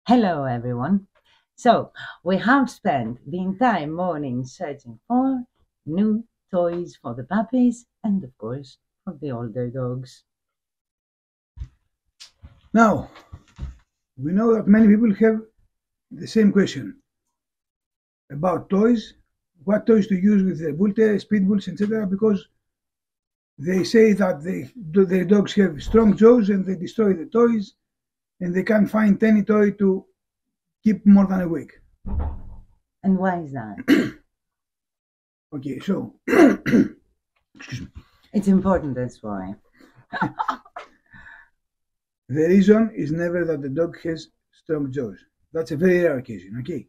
Hello, everyone. So, we have spent the entire morning searching for new toys for the puppies and, of course, for the older dogs. Now, we know that many people have the same question about toys, what toys to use with the bull terriers, pit bulls, etc. Because they say that their dogs have strong jaws and they destroy the toys and they can't find any toy to keep more than a week. And why is that? Okay, so, excuse me. It's important, that's why. The reason is never that the dog has strong jaws. That's a very rare occasion, okay?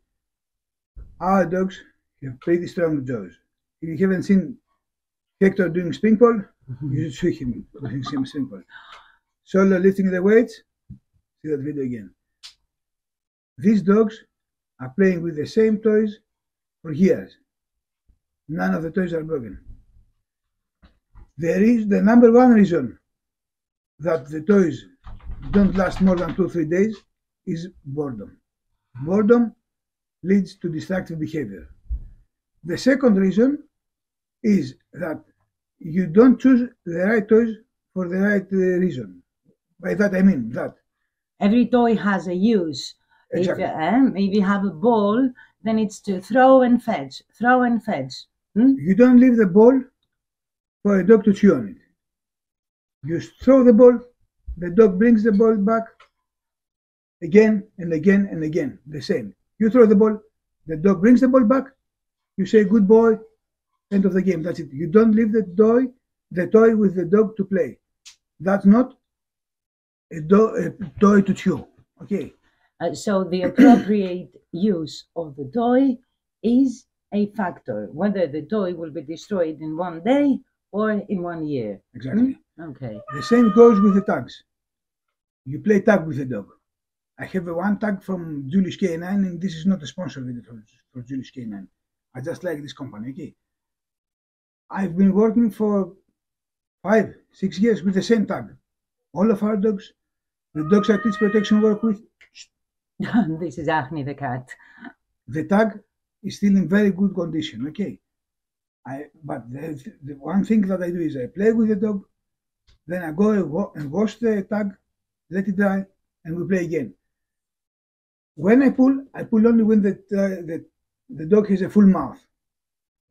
Our dogs have pretty strong jaws. If you haven't seen Hector doing spring pole, you should see him doing some spring pole. Solo lifting the weights, see that video again. These dogs are playing with the same toys for years. None of the toys are broken. There is the number one reason that the toys don't last more than 2-3 days is boredom. Boredom leads to destructive behavior. The second reason is that you don't choose the right toys for the right reason. By that I mean that Every toy has a use. exactly. If you have a ball, then it's to throw and fetch, throw and fetch. You don't leave the ball for a dog to chew on it. You throw the ball, the dog brings the ball back again and again and again. The same. You throw the ball, the dog brings the ball back, you say good boy, end of the game. That's it. You don't leave the toy with the dog to play. That's not a toy to chew. Okay. So the appropriate use of the toy is a factor, whether the toy will be destroyed in one day or in 1 year. Exactly. Okay. The same goes with the tags. You play tag with the dog. I have one tag from Julius K9, and this is not a sponsor video for Julius K9. I just like this company. Okay. I've been working for 5-6 years with the same tag. All of our dogs, the dogs I teach protection work with, This is Acne the cat. the tag is still in very good condition. Okay. But the one thing that I do is I play with the dog, then I go and wash the tag, let it dry, and we play again. When I pull only when the dog has a full mouth,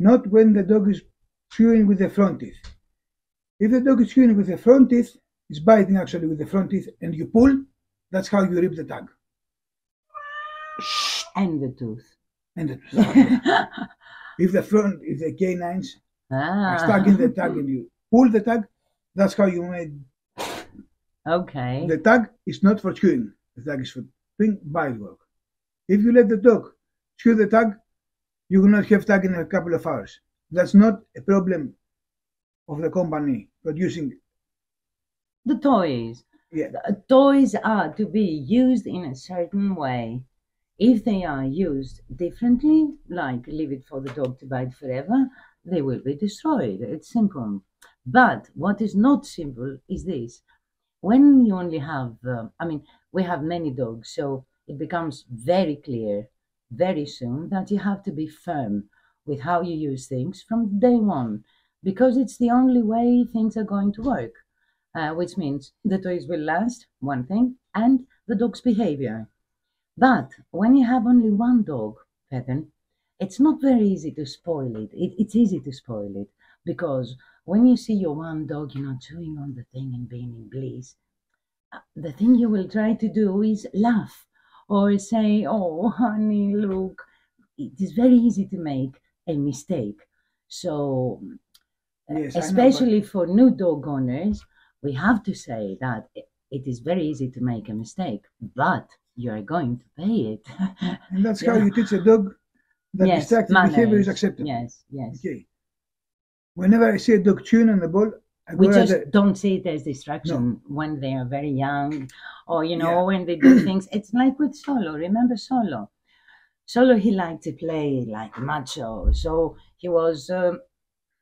not when the dog is chewing with the front teeth. If the dog is chewing with the front teeth, is biting actually with the front teeth, and you pull, that's how you rip the tag. And the tooth. And if the canines are stuck in the tag and you pull the tag, that's how you made. Okay. The tag is not for chewing. The tag is for doing bite work. If you let the dog chew the tag, you will not have tag in a couple of hours. That's not a problem of the company producing the toys. Yeah. The toys are to be used in a certain way. If they are used differently, like leave it for the dog to bite forever, they will be destroyed. It's simple. But what is not simple is this. When you only have, we have many dogs, so it becomes very clear very soon that you have to be firm with how you use things from day one, because it's the only way things are going to work, which means the toys will last, one thing, and the dog's behavior. But when you have only one dog, Pepin, it's not very easy to spoil it. It's easy to spoil it because when you see your one dog, chewing on the thing and being in bliss, the thing you will try to do is laugh or say, "Oh, honey, look." It is very easy to make a mistake. So, Yes, especially for new dog owners, we have to say that it is very easy to make a mistake, but you are going to pay it. And that's how you teach a dog that destructive behavior is acceptable. Yes. Okay. Whenever I see a dog chewing on the ball, we just don't see it as distraction when they are very young, or when they do things. It's like with Solo. Remember Solo? Solo, he liked to play like macho, so he was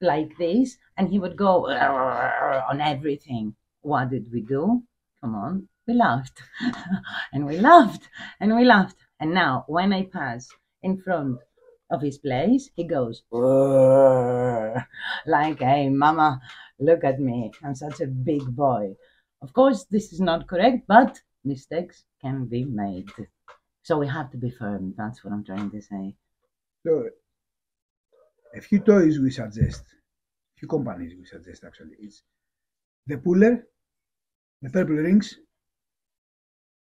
like this, and he would go on everything. What did we do? Come on, we laughed and we laughed and we laughed. And now, when I pass in front of his place, he goes, "Whoa," like, hey, mama, look at me. I'm such a big boy. Of course, this is not correct, but mistakes can be made. So we have to be firm. That's what I'm trying to say. So, a few toys we suggest, few companies we suggest actually. It's the puller, the purple rings.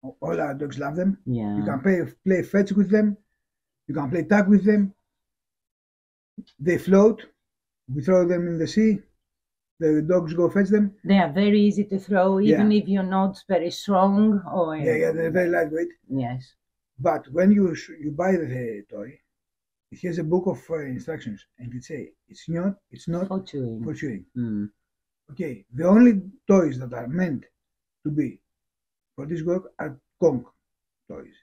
All our dogs love them. Yeah. You can play fetch with them. You can play tag with them. They float. We throw them in the sea. The dogs go fetch them. They are very easy to throw, even if you're not very strong. Or Yeah, they're very lightweight. Yes. But when you buy the toy, it has a book of instructions, and it says it's not for chewing. For chewing. Mm. Okay, the only toys that are meant to be for this work are Kong toys,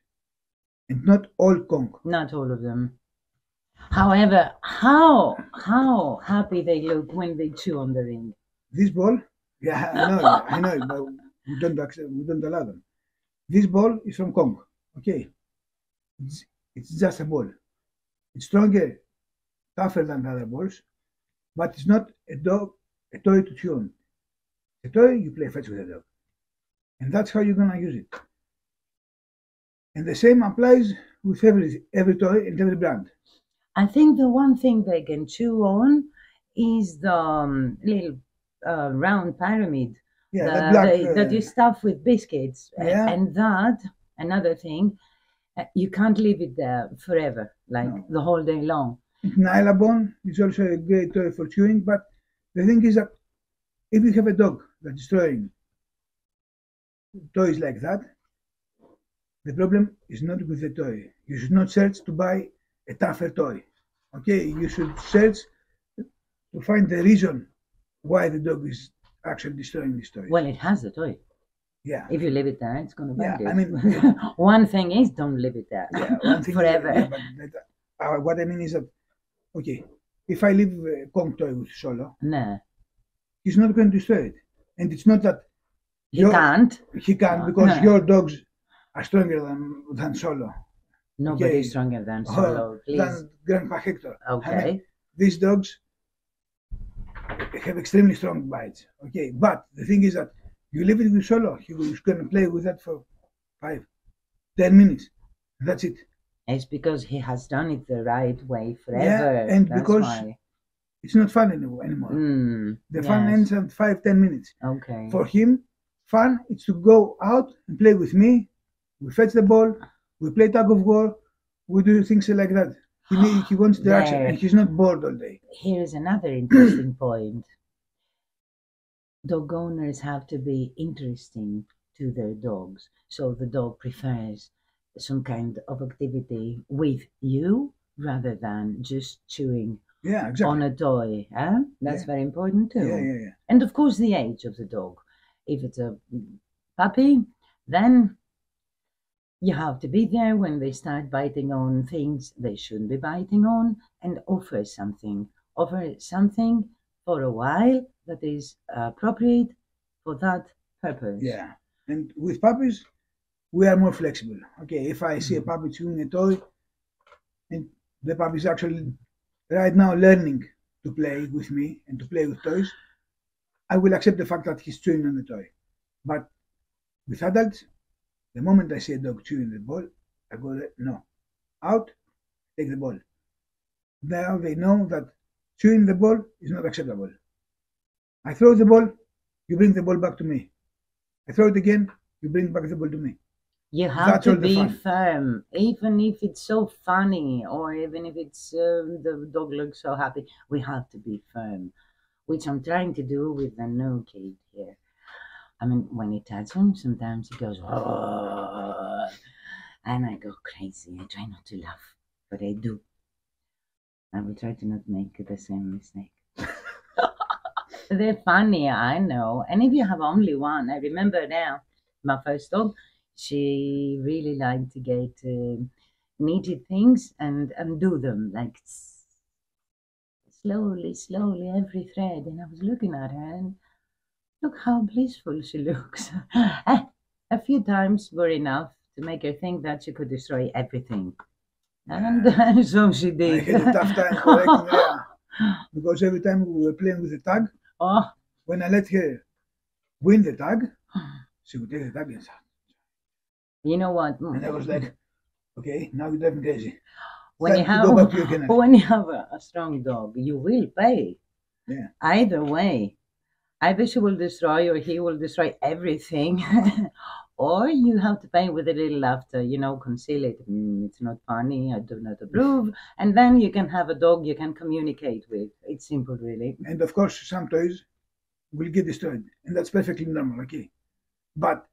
and not all Kong. Not all of them. However, how happy they look when they chew on the ring. This ball, yeah, I know, but we don't allow them. This ball is from Kong. Okay, it's just a ball. It's stronger, tougher than the other balls, but it's not a toy to chew on. A toy you play fetch with a dog, and that's how you're gonna use it. And the same applies with every toy and every brand. I think the one thing they can chew on is the little round pyramid that you stuff with biscuits. Yeah. And that, another thing, you can't leave it there forever, like the whole day long. Nylabone is also a great toy for chewing, but the thing is that if you have a dog that is throwing toys like that, the problem is not with the toy. You should not search to buy a tougher toy. Okay, you should search to find the reason why the dog is actually destroying this toy. Well, it has the toy. Yeah. If you leave it there, it's going to bite it. I mean, one thing is don't leave it there. Yeah, one thing forever. But what I mean is that, okay, if I leave a Kong toy with Solo, he's not going to destroy it, and it's not that he can't. He can't because your dogs are stronger than Solo. Nobody's stronger than Solo, please. Than Grandpa Hector. Okay. I mean, these dogs have extremely strong bites. Okay, but the thing is that you leave it with Solo, he's going to play with that for 5, 10 minutes. That's it. It's because he has done it the right way forever. Yeah, and that's because why. It's not fun anymore. The fun ends at 5, 10 minutes. Okay. For him, fun is to go out and play with me. We fetch the ball. We play tug of war. We do things like that. He wants the action, and he's not bored all day. Here is another interesting point. Dog owners have to be interesting to their dogs, so the dog prefers some kind of activity with you rather than just chewing on a toy. That's very important too. Yeah. And of course, the age of the dog. If it's a puppy, then you have to be there when they start biting on things they shouldn't be biting on, and offer something. Offer something for a while that is appropriate for that purpose. Yeah, and with puppies, we are more flexible. Okay, if I see a puppy chewing a toy, and the puppy is actually right now learning to play with me and to play with toys, I will accept the fact that he's chewing on the toy. But with adults, the moment I see a dog chewing the ball, I go, no, out, take the ball. Now they know that chewing the ball is not acceptable. I throw the ball, you bring the ball back to me. I throw it again, you bring back the ball to me. You have to be firm, even if it's so funny, or even if it's the dog looks so happy. We have to be firm, which I'm trying to do with the no kid here. I mean, when he touches him, sometimes he goes, oh, and I go crazy. I try not to laugh, but I do. I will try to not make the same mistake. They're funny, I know. And if you have only one, I remember now, my first dog, she really liked to get knitted things and undo them, like slowly, every thread. And I was looking at her and look how blissful she looks. A few times were enough to make her think that she could destroy everything. And so she I did. had a tough time correcting Rhea because every time we were playing with the tag, Oh, when I let her win the tag, she would take the tag and start. you know what? And I was like, okay, now you're driving crazy. When you Time to go back to your have kennel. when you have a strong dog, you will pay. Yeah. Either way, either she will destroy or he will destroy everything, or you have to pay with a little laughter, conceal it. It's not funny. I do not approve. And then you can have a dog you can communicate with. It's simple, really. And of course, some toys will get destroyed, and that's perfectly normal, okay? But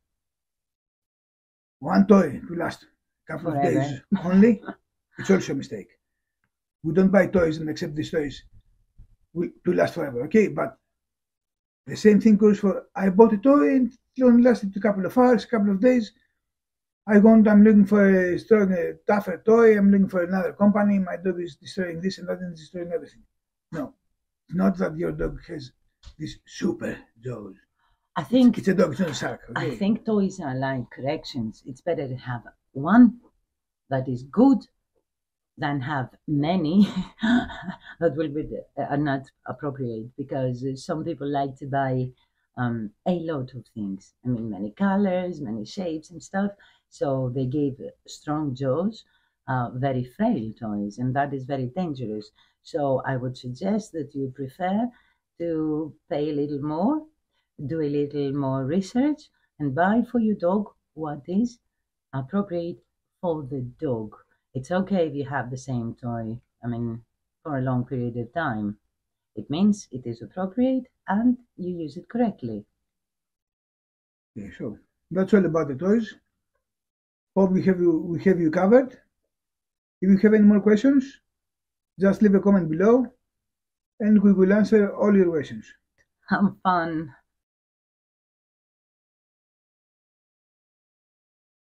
one toy to last a couple of Forever. days only, it's also a mistake. We don't buy toys and accept these toys to last forever, okay? But the same thing goes for I bought a toy and it only lasted a couple of hours, a couple of days. I'm looking for a stronger, tougher toy. I'm looking for another company. My dog is destroying this and that and destroying everything. No, it's not that your dog has this super jaws. I think It's a dog, it's not a shark. Okay? I think toys are like corrections. It's better to have one that is good than have many that will be are not appropriate, because some people like to buy a lot of things. I mean, many colors, many shapes and stuff. So they give strong jaws, very frail toys, and that is very dangerous. So I would suggest that you prefer to pay a little more, do a little more research, and buy for your dog what is appropriate for the dog. It's okay if you have the same toy, I mean, for a long period of time. It means it is appropriate and you use it correctly. Yeah, so that's all about the toys. Hope we have you covered. If you have any more questions, just leave a comment below and we will answer all your questions. Have fun.